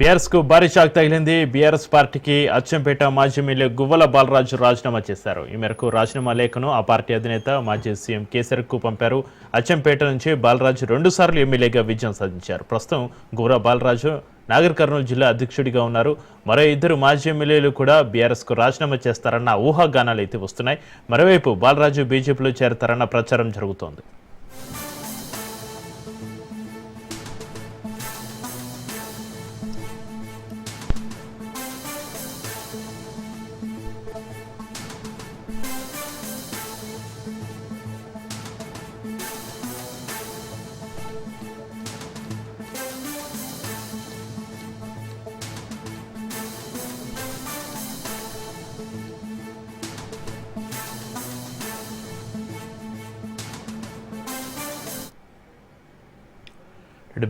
BRS కు భారీ shock తగిలింది. బీఆర్ఎస్ పార్టీకి అచ్చంపేట మాజీ ఎమ్మెల్యే గువ్వల బాలరాజు రాజీనామా చేశారు. ఈ మేరకు రాజీనామా లేఖను ఆ పార్టీ అధినేత మాజీ సీఎం కేసీఆర్ కు పంపారు. అచ్చంపేట నుంచి బాలరాజు 2 సార్లు ఎమ్మెల్యేగా విజయం సాధించారు. ప్రస్తుతం గువ్వల బాలరాజు నాగర్ కర్నూలు జిల్లా అధ్యక్షుడిగా ఉన్నారు. మరో 2 మాజీ ఎమ్మెల్యేలు కూడా బీఆర్ఎస్ కు రాజీనామా చేస్తారన్న ఊహాగానాలు అయితే వస్తున్నాయి. మరోవైపు బాలరాజు బీజేపీలో చేరతారన్న ప్రచారం జరుగుతోంది.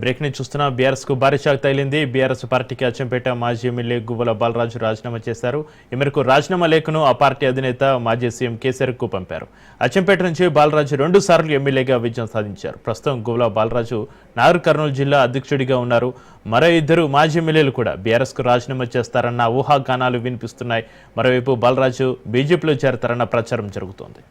బ్రేక్ ని చూస్తున్నా. బీఆర్ఎస్ కు భారీ షాక్ తగిలింది. బీఆర్ఎస్ పార్టీకి అచ్చంపేట మాజీ ఎమ్మెల్యే గువ్వల బాలరాజు రాజీనామా చేశారు. ఈ మేరకు రాజీనామా లేఖను ఆ పార్టీ అధినేత మాజీ సీఎం కేసీఆర్ కు పంపారు. అచ్చంపేట నుంచి బాలరాజు 2 సార్లు ఎమ్మెల్యేగా విజయం సాధించారు. ప్రస్తుతం గువ్వల బాలరాజు నాగర్ కర్నూలు జిల్లా అధ్యక్షుడిగా ఉన్నారు. మరో 2 మాజీ ఎమ్మెల్యేలు కూడా బీఆర్ఎస్ కు రాజీనామా చేస్తారన్న ఊహాగానాలు వినిపిస్తున్నాయి. మరోవైపు బాలరాజు బీజేపీలో చేరతారన్న ప్రచారం జరుగుతోంది.